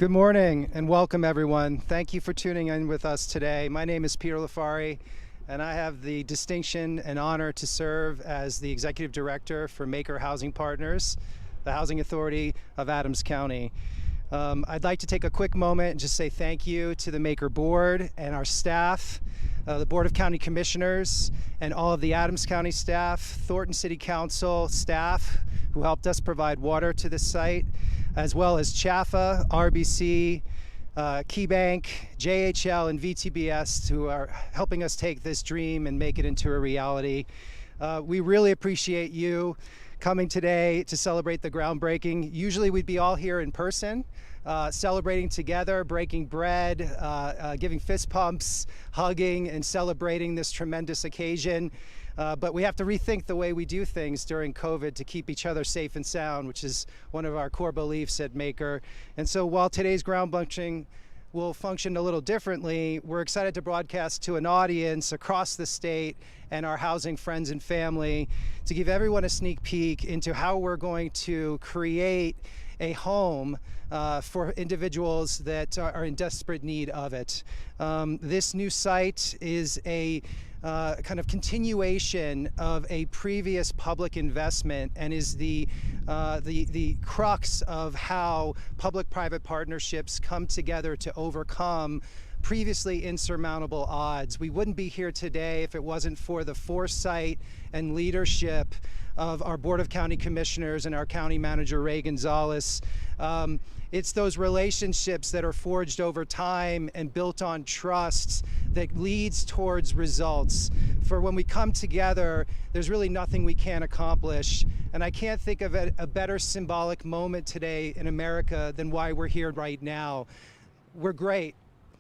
Good morning and welcome everyone. Thank you for tuning in with us today. My name is Peter Lafari and I have the distinction and honor to serve as the Executive Director for Maiker Housing Partners, the Housing Authority of Adams County. I'd like to take a quick moment and just say thank you to the Maiker Board and our staff, the Board of County Commissioners and all of the Adams County staff, Thornton City Council staff who helped us provide water to this site, as well as CHAFA, RBC, KeyBank, JHL, and VTBS who are helping us take this dream and make it into a reality. We really appreciate you coming today to celebrate the groundbreaking. Usually we'd be all here in person, celebrating together, breaking bread, giving fist pumps, hugging, and celebrating this tremendous occasion. But we have to rethink the way we do things during COVID to keep each other safe and sound, which is one of our core beliefs at Maiker. And so while today's groundbreaking will function a little differently, we're excited to broadcast to an audience across the state and our housing friends and family to give everyone a sneak peek into how we're going to create a home for individuals that are in desperate need of it. This new site is a kind of continuation of a previous public investment and is the crux of how public-private partnerships come together to overcome previously insurmountable odds. We wouldn't be here today if it wasn't for the foresight and leadership of our Board of County Commissioners and our County Manager, Ray Gonzalez. It's those relationships that are forged over time and built on trust that leads towards results. For when we come together, there's really nothing we can't accomplish. And I can't think of a better symbolic moment today in America than why we're here right now. We're great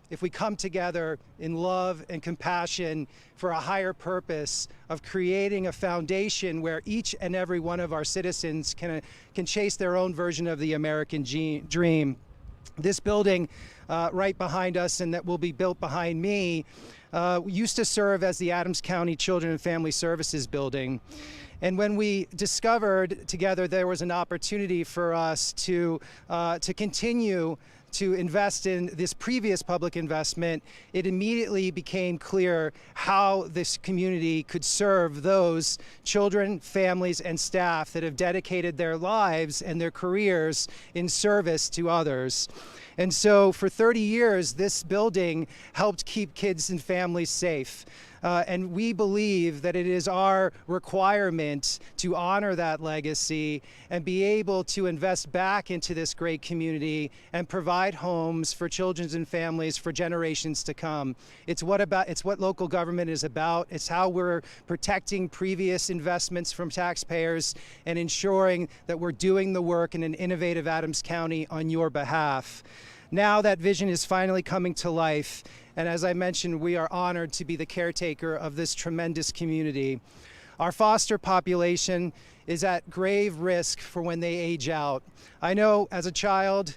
if we come together in love and compassion for a higher purpose of creating a foundation where each and every one of our citizens can chase their own version of the American dream. This building right behind us and that will be built behind me used to serve as the Adams County Children and Family Services building. And when we discovered together there was an opportunity for us to continue to invest in this previous public investment, it immediately became clear how this community could serve those children, families, and staff that have dedicated their lives and their careers in service to others. And so for 30 years, this building helped keep kids and families safe. And we believe that it is our requirement to honor that legacy and be able to invest back into this great community and provide homes for children and families for generations to come. It's what local government is about. It's how we're protecting previous investments from taxpayers and ensuring that we're doing the work in an innovative Adams County on your behalf. Now that vision is finally coming to life. And as I mentioned, we are honored to be the caretaker of this tremendous community. Our foster population is at grave risk for when they age out. I know as a child,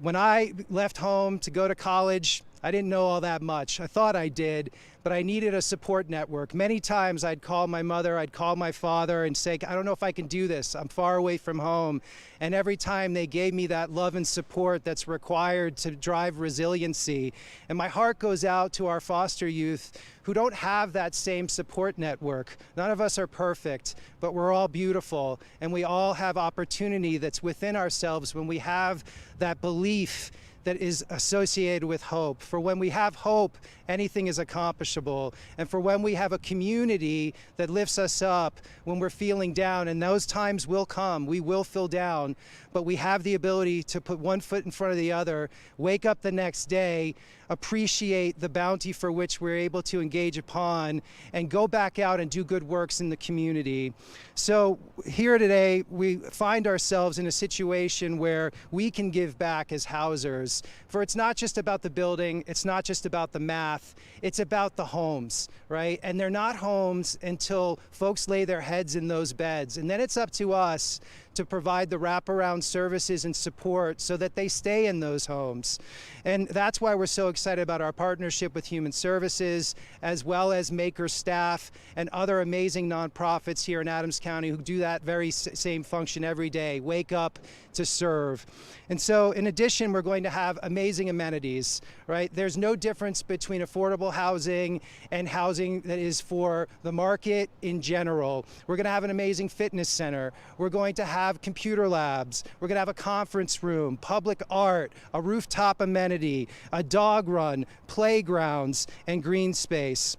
when I left home to go to college, I didn't know all that much. I thought I did, but I needed a support network. Many times I'd call my mother, I'd call my father and say, I don't know if I can do this. I'm far away from home. And every time they gave me that love and support that's required to drive resiliency. And my heart goes out to our foster youth who don't have that same support network. None of us are perfect, but we're all beautiful. And we all have opportunity that's within ourselves when we have that belief that is associated with hope. For when we have hope, anything is accomplishable. And for when we have a community that lifts us up when we're feeling down, and those times will come, we will feel down, but we have the ability to put one foot in front of the other, wake up the next day, appreciate the bounty for which we're able to engage upon, and go back out and do good works in the community. So here today, we find ourselves in a situation where we can give back as housers. For it's not just about the building, it's not just about the math, it's about the homes, right? And they're not homes until folks lay their heads in those beds. And then it's up to us to provide the wraparound services and support so that they stay in those homes. And that's why we're so excited about our partnership with Human Services, as well as Maiker staff and other amazing nonprofits here in Adams County who do that very same function every day, wake up to serve. And so in addition, we're going to have amazing amenities, right? There's no difference between affordable housing and housing that is for the market in general. We're going to have an amazing fitness center. We're going to have computer labs. We're going to have a conference room, public art, a rooftop amenity, a dog run, playgrounds, and green space.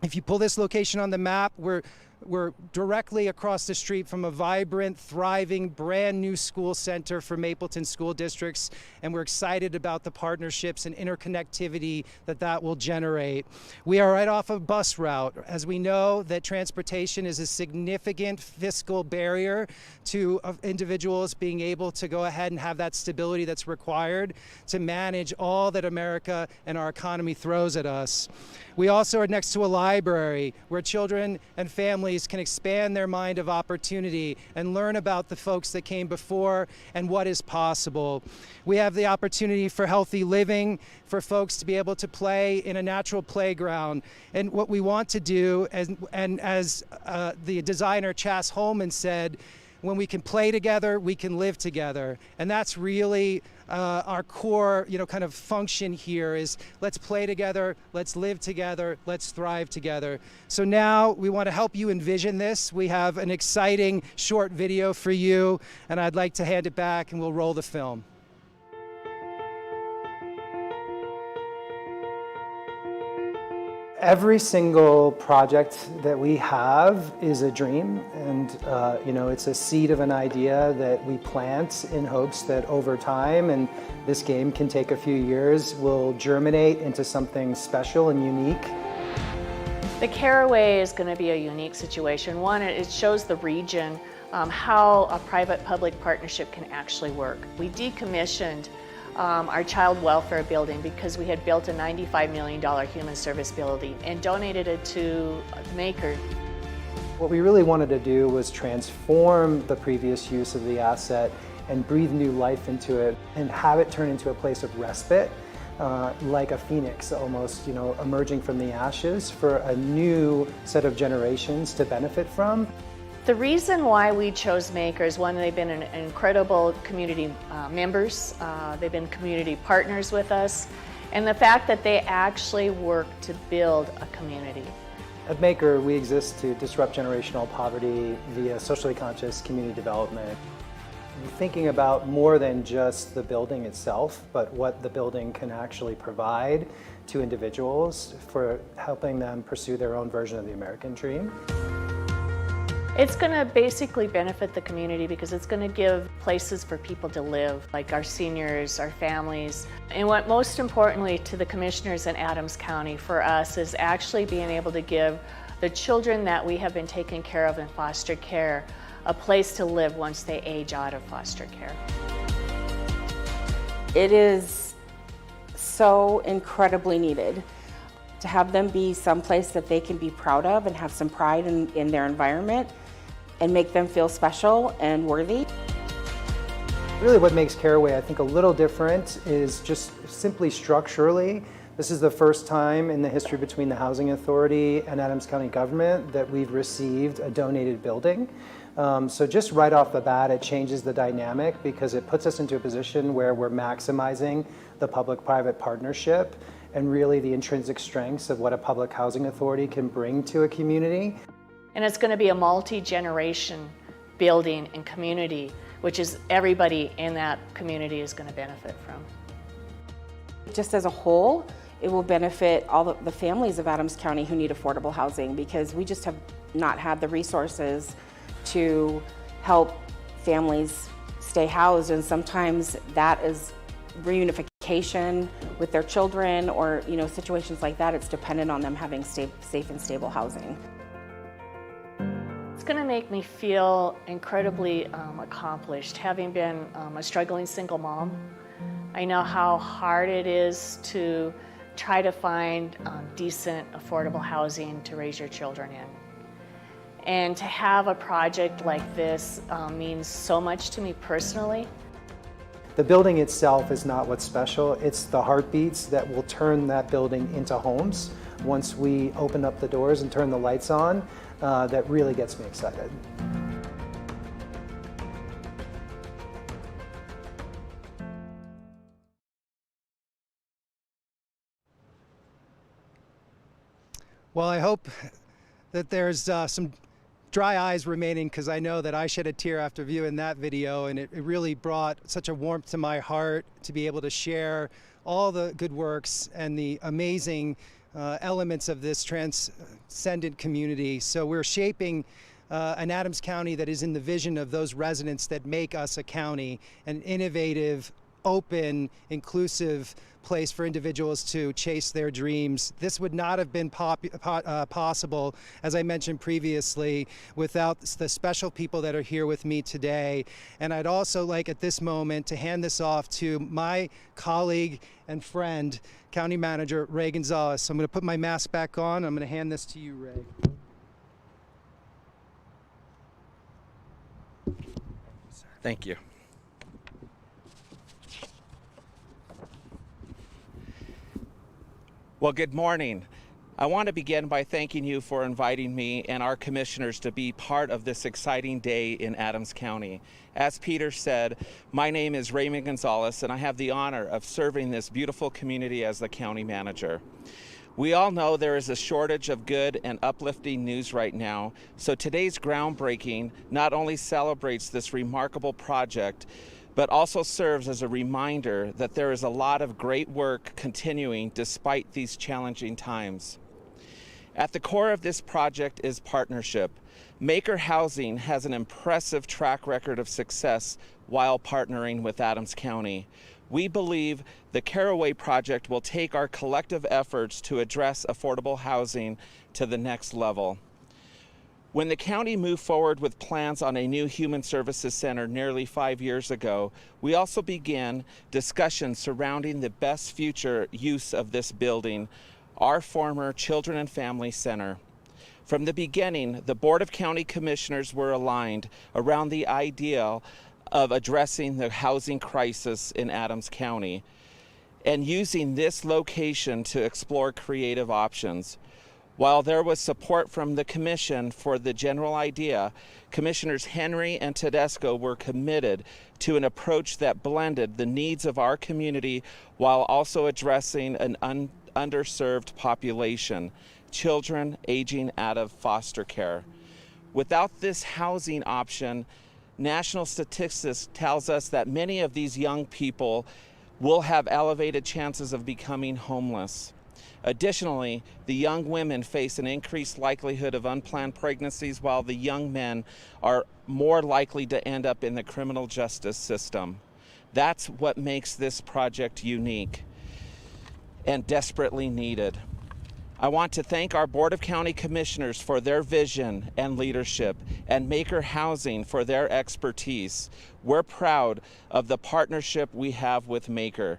If you pull this location on the map, we're directly across the street from a vibrant, thriving, brand new school center for Mapleton school districts, and we're excited about the partnerships and interconnectivity that will generate. We are right off a bus route. As we know that transportation is a significant fiscal barrier to individuals being able to go ahead and have that stability that's required to manage all that America and our economy throws at us. We also are next to a library where children and families can expand their mind of opportunity and learn about the folks that came before and what is possible. We have the opportunity for healthy living, for folks to be able to play in a natural playground. And what we want to do, and as the designer Chas Holman said, when we can play together, we can live together. And that's really our core, kind of function here is let's play together, let's live together, let's thrive together. So now we want to help you envision this. We have an exciting short video for you, and I'd like to hand it back and we'll roll the film. Every single project that we have is a dream, and it's a seed of an idea that we plant in hopes that over time, and this game can take a few years, will germinate into something special and unique. The Caraway is going to be a unique situation. One, it shows the region how a private-public partnership can actually work. We decommissioned our child welfare building because we had built a $95 million human service building and donated it to Maiker. What we really wanted to do was transform the previous use of the asset and breathe new life into it and have it turn into a place of respite, like a phoenix almost, emerging from the ashes for a new set of generations to benefit from. The reason why we chose Maiker is, one, they've been an incredible community members, they've been community partners with us, and the fact that they actually work to build a community. At Maiker, we exist to disrupt generational poverty via socially conscious community development. Thinking about more than just the building itself, but what the building can actually provide to individuals for helping them pursue their own version of the American dream. It's going to basically benefit the community because it's going to give places for people to live, like our seniors, our families. And what most importantly to the commissioners in Adams County for us is actually being able to give the children that we have been taking care of in foster care a place to live once they age out of foster care. It is so incredibly needed to have them be someplace that they can be proud of and have some pride in their environment and make them feel special and worthy. Really what makes Caraway, I think, a little different is just simply structurally. This is the first time in the history between the Housing Authority and Adams County government that we've received a donated building. So just right off the bat, it changes the dynamic because it puts us into a position where we're maximizing the public-private partnership and really the intrinsic strengths of what a public housing authority can bring to a community. And it's going to be a multi-generation building and community, which is everybody in that community is going to benefit from. Just as a whole, it will benefit all the families of Adams County who need affordable housing, because we just have not had the resources to help families stay housed, and sometimes that is reunification with their children or situations like that. It's dependent on them having safe and stable housing. It's going to make me feel incredibly accomplished. Having been a struggling single mom, I know how hard it is to try to find decent, affordable housing to raise your children in. And to have a project like this means so much to me personally. The building itself is not what's special, it's the heartbeats that will turn that building into homes once we open up the doors and turn the lights on. That really gets me excited. Well, I hope that there's some dry eyes remaining, because I know that I shed a tear after viewing that video, and it really brought such a warmth to my heart to be able to share all the good works and the amazing elements of this transcendent community. So we're shaping an Adams County that is in the vision of those residents that make us a county, an innovative, open, inclusive place for individuals to chase their dreams. This would not have been possible, as I mentioned previously, without the special people that are here with me today. And I'd also like at this moment to hand this off to my colleague and friend, County Manager Ray Gonzalez. So I'm going to put my mask back on. I'm going to hand this to you, Ray. Thank you. Well, good morning. I want to begin by thanking you for inviting me and our commissioners to be part of this exciting day in Adams County. As Peter said, my name is Raymond Gonzalez, and I have the honor of serving this beautiful community as the county manager. We all know there is a shortage of good and uplifting news right now, so today's groundbreaking not only celebrates this remarkable project, but also serves as a reminder that there is a lot of great work continuing despite these challenging times. At the core of this project is partnership. Maiker Housing has an impressive track record of success while partnering with Adams County. We believe the Caraway project will take our collective efforts to address affordable housing to the next level. When the county moved forward with plans on a new Human Services Center nearly 5 years ago, we also began discussions surrounding the best future use of this building, our former Children and Family Center. From the beginning, the Board of County Commissioners were aligned around the ideal of addressing the housing crisis in Adams County and using this location to explore creative options. While there was support from the Commission for the general idea, Commissioners Henry and Tedesco were committed to an approach that blended the needs of our community while also addressing an underserved population, children aging out of foster care. Without this housing option, national statistics tells us that many of these young people will have elevated chances of becoming homeless. Additionally, the young women face an increased likelihood of unplanned pregnancies, while the young men are more likely to end up in the criminal justice system. That's what makes this project unique and desperately needed. I want to thank our Board of County Commissioners for their vision and leadership, and Maiker Housing for their expertise. We're proud of the partnership we have with Maiker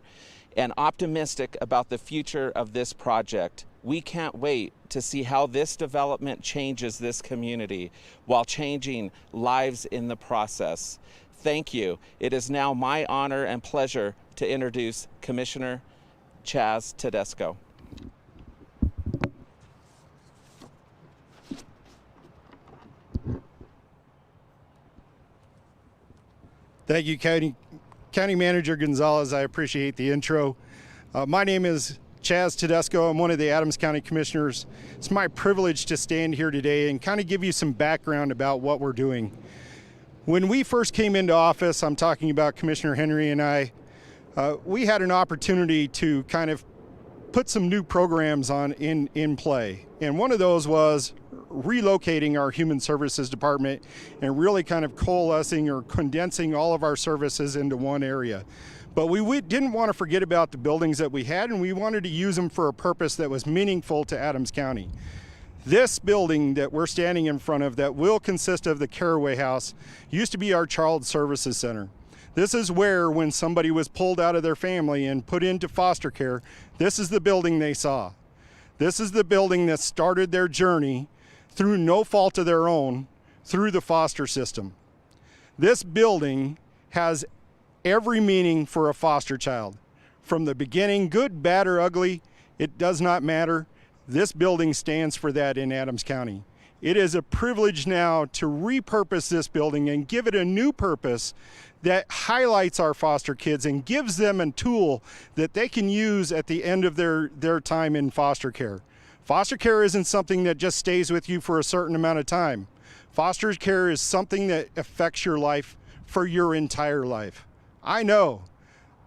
and optimistic about the future of this project. We can't wait to see how this development changes this community while changing lives in the process. Thank you. It is now my honor and pleasure to introduce Commissioner Chaz Tedesco. Thank you, County Manager Gonzalez. I appreciate the intro. My name is Chaz Tedesco. I'm one of the Adams County Commissioners. It's my privilege to stand here today and kind of give you some background about what we're doing. When we first came into office, I'm talking about Commissioner Henry and I, we had an opportunity to kind of put some new programs in play. And one of those was relocating our Human Services Department and really kind of coalescing or condensing all of our services into one area. But we didn't want to forget about the buildings that we had, and we wanted to use them for a purpose that was meaningful to Adams County. This building that we're standing in front of that will consist of the Caraway House used to be our Child Services Center. This is where, when somebody was pulled out of their family and put into foster care, this is the building they saw. This is the building that started their journey through no fault of their own through the foster system. This building has every meaning for a foster child. From the beginning, good, bad, or ugly, it does not matter. This building stands for that in Adams County. It is a privilege now to repurpose this building and give it a new purpose that highlights our foster kids and gives them a tool that they can use at the end of their time in foster care. Foster care isn't something that just stays with you for a certain amount of time. Foster care is something that affects your life for your entire life. I know.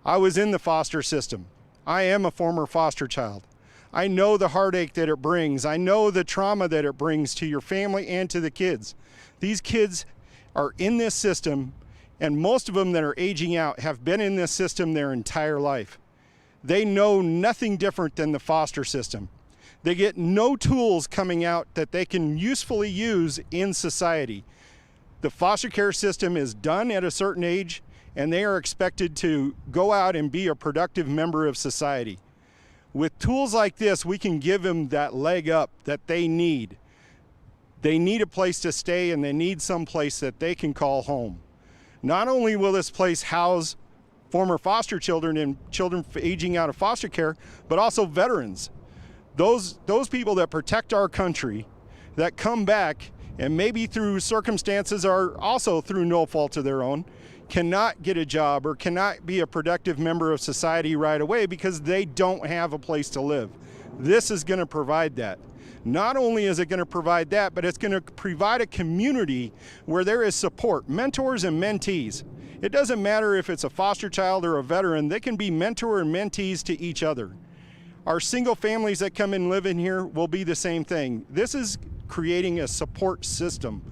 I was in the foster system. I am a former foster child. I know the heartache that it brings. I know the trauma that it brings to your family and to the kids. These kids are in this system, and most of them that are aging out have been in this system their entire life. They know nothing different than the foster system. They get no tools coming out that they can usefully use in society. The foster care system is done at a certain age, and they are expected to go out and be a productive member of society. With tools like this, we can give them that leg up that they need. They need a place to stay, and they need some place that they can call home. Not only will this place house former foster children and children aging out of foster care, but also veterans. Those people that protect our country, that come back and maybe through circumstances or also through no fault of their own, cannot get a job or cannot be a productive member of society right away because they don't have a place to live. This is going to provide that. Not only is it going to provide that, but it's going to provide a community where there is support, mentors and mentees. It doesn't matter if it's a foster child or a veteran, they can be mentor and mentees to each other. Our single families that come and live in here will be the same thing. This is creating a support system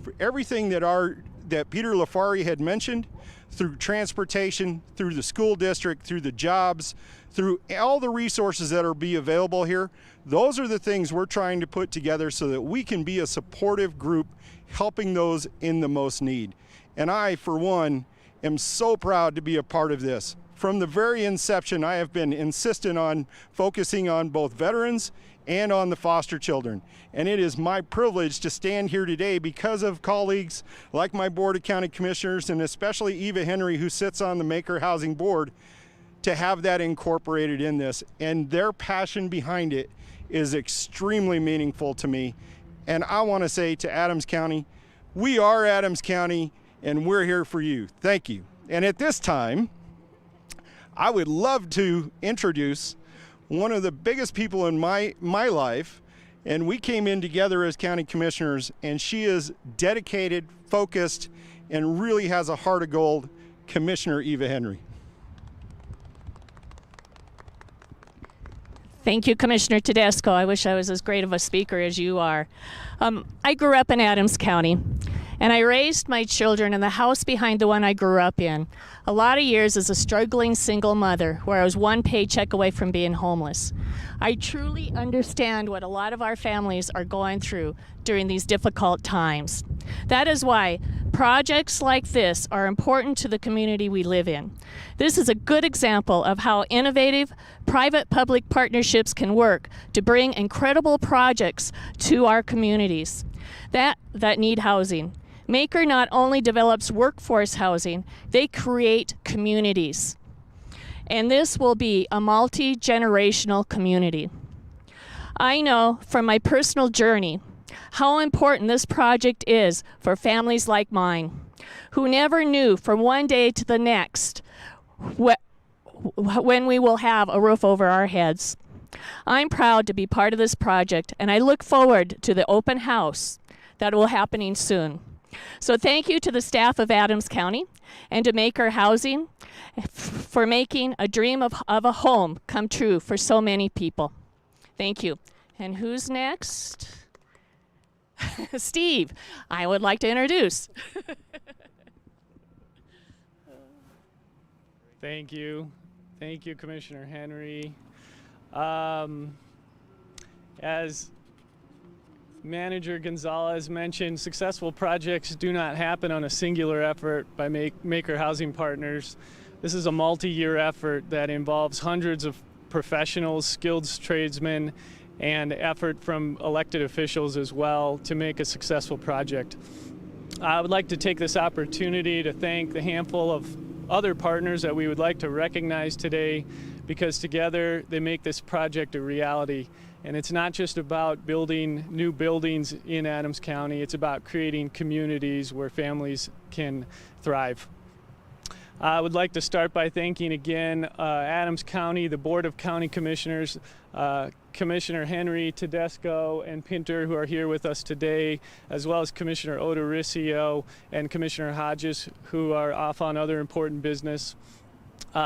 for everything that Peter Lafari had mentioned, through transportation, through the school district, through the jobs, through all the resources that are be available here. Those are the things we're trying to put together so that we can be a supportive group helping those in the most need. And I, for one, am so proud to be a part of this. From the very inception, I have been insistent on focusing on both veterans and on the foster children. And it is my privilege to stand here today because of colleagues like my Board of County Commissioners and especially Eva Henry, who sits on the Maiker Housing Board, to have that incorporated in this. And their passion behind it is extremely meaningful to me. And I want to say to Adams County, we are Adams County and we're here for you. Thank you. And at this time, I would love to introduce one of the biggest people in my life, and we came in together as county commissioners, and she is dedicated, focused, and really has a heart of gold, Commissioner Eva Henry. Thank you, Commissioner Tedesco. I wish I was as great of a speaker as you are. I grew up in Adams County, and I raised my children in the house behind the one I grew up in. A lot of years as a struggling single mother, where I was one paycheck away from being homeless. I truly understand what a lot of our families are going through during these difficult times. That is why projects like this are important to the community we live in. This is a good example of how innovative private-public partnerships can work to bring incredible projects to our communities that need housing. Maiker not only develops workforce housing, they create communities. And this will be a multi-generational community. I know from my personal journey how important this project is for families like mine, who never knew from one day to the next when we will have a roof over our heads. I'm proud to be part of this project, and I look forward to the open house that will happening soon. So thank you to the staff of Adams County and to Maiker Housing for making a dream of a home come true for so many people. Thank you. And who's next? Steve, I would like to introduce. Thank you. Thank you, Commissioner Henry. As Manager Gonzalez mentioned, successful projects do not happen on a singular effort by Maiker Housing Partners. This is a multi-year effort that involves hundreds of professionals, skilled tradesmen, and effort from elected officials as well to make a successful project. I would like to take this opportunity to thank the handful of other partners that we would like to recognize today, because together they make this project a reality. And it's not just about building new buildings in Adams County, it's about creating communities where families can thrive. I would like to start by thanking again Adams County, the Board of County Commissioners, Commissioner Henry, Tedesco, and Pinter, who are here with us today, as well as Commissioner Odoricio and Commissioner Hodges, who are off on other important business.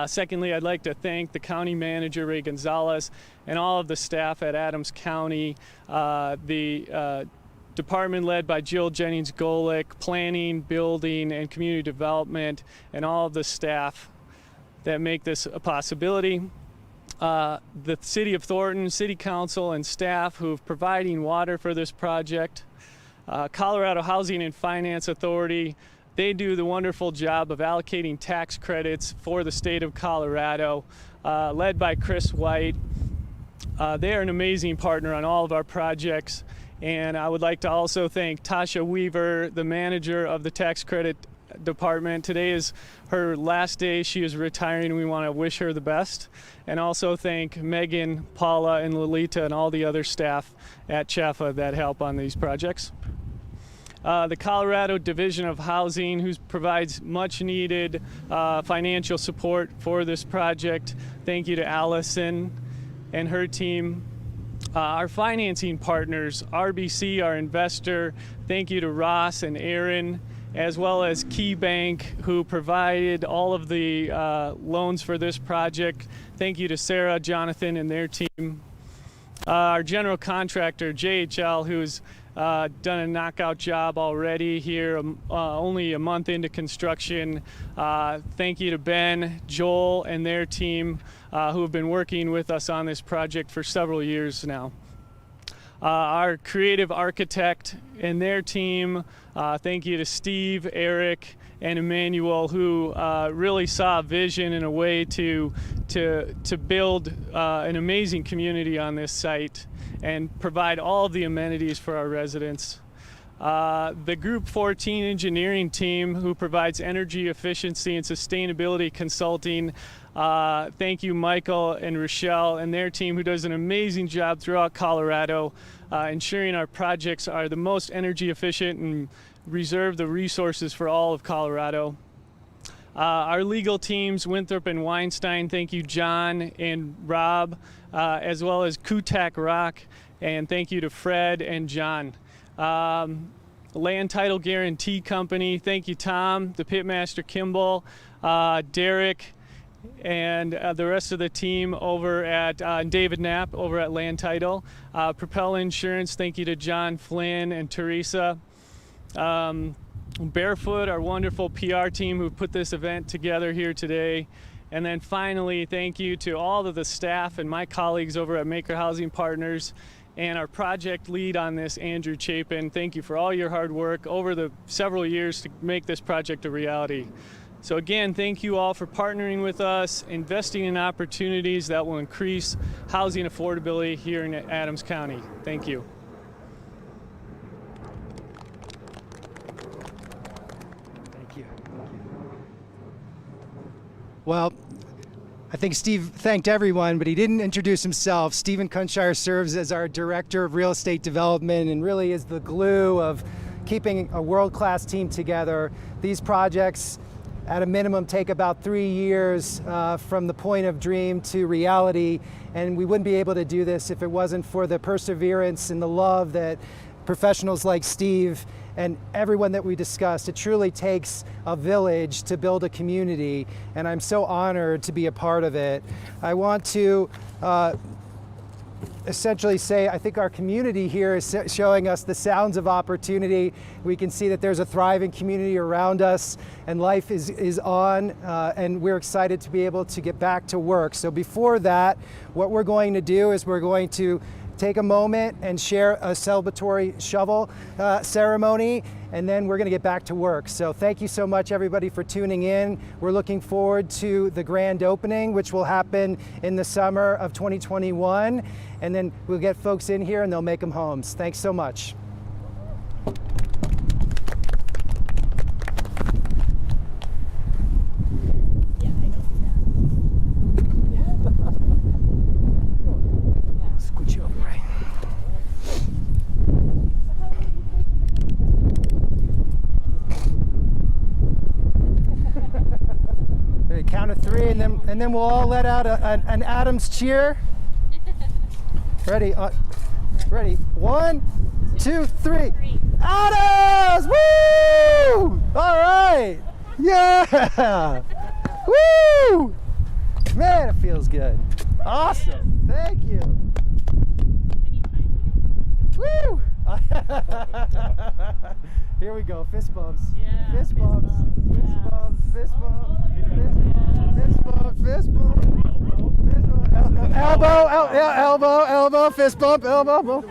Secondly, I'd like to thank the County Manager, Ray Gonzalez, and all of the staff at Adams County, the department led by Jill Jennings-Golick, planning, building, and community development, and all of the staff that make this a possibility. The City of Thornton, City Council, and staff who are providing water for this project. Colorado Housing and Finance Authority, they do the wonderful job of allocating tax credits for the state of Colorado, led by Chris White. They are an amazing partner on all of our projects. And I would like to also thank Tasha Weaver, the manager of the tax credit department. Today is her last day. She is retiring. We want to wish her the best. And also thank Megan, Paula, and Lolita, and all the other staff at CHAFA that help on these projects. The Colorado Division of Housing, who provides much needed financial support for this project. Thank you to Allison and her team. Our financing partners, RBC, our investor, thank you to Ross and Aaron, as well as Key Bank, who provided all of the loans for this project. Thank you to Sarah, Jonathan, and their team. Our general contractor, JHL, who's done a knockout job already here, only a month into construction. Thank you to Ben, Joel, and their team who have been working with us on this project for several years now. Our creative architect and their team, thank you to Steve, Eric, and Emmanuel, who really saw a vision and a way to build an amazing community on this site and provide all of the amenities for our residents. The Group 14 engineering team, who provides energy efficiency and sustainability consulting. Thank you, Michael and Rochelle and their team, who does an amazing job throughout Colorado, ensuring our projects are the most energy efficient and reserve the resources for all of Colorado. Our legal teams, Winthrop and Weinstein, thank you, John and Rob, as well as Kutak Rock, and thank you to Fred and John. Land Title Guarantee Company, thank you, Tom, the Pitmaster Kimball, Derek, and the rest of the team over at David Knapp over at Land Title. Propel Insurance, thank you to John Flynn and Teresa. Barefoot, our wonderful PR team who put this event together here today. And then finally, thank you to all of the staff and my colleagues over at Maiker Housing Partners, and our project lead on this, Andrew Chapin. Thank you for all your hard work over the several years to make this project a reality. So again, thank you all for partnering with us, investing in opportunities that will increase housing affordability here in Adams County. Thank you. Thank you. Well, I think Steve thanked everyone, but he didn't introduce himself. Stephen Kunshar serves as our Director of Real Estate Development and really is the glue of keeping a world-class team together. These projects, at a minimum, take about 3 years from the point of dream to reality, and we wouldn't be able to do this if it wasn't for the perseverance and the love that professionals like Steve and everyone that we discussed. It truly takes a village to build a community, and I'm so honored to be a part of it. I want to essentially say I think our community here is showing us the sounds of opportunity. We can see that there's a thriving community around us, and life is on, and we're excited to be able to get back to work. So before that, what we're going to do is we're going to take a moment and share a celebratory shovel ceremony, and then we're going to get back to work. So thank you so much, everybody, for tuning in. We're looking forward to the grand opening, which will happen in the summer of 2021, and then we'll get folks in here and they'll make them homes. Thanks so much. Scooch you over, right? Okay, count of three, and then we'll all let out an Adams cheer. Ready? Ready? 1, 2, 3. Adams! Woo! All right. Yeah. Woo! Man, it feels good. Awesome. Thank you. Woo! Here we go. Fist bumps. Yeah, Fist fist bumps. bumps. Fist Yeah. bumps. Fist bumps. Fist bumps. Fist bumps. Elbow, fist bump, elbow.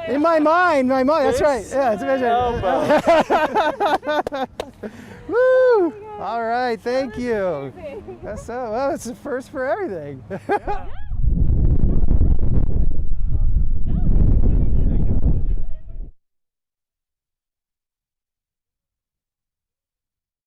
In my mind, that's right. Yeah, it's a measure. Woo! All right, thank you. That's so, well, it's the first for everything.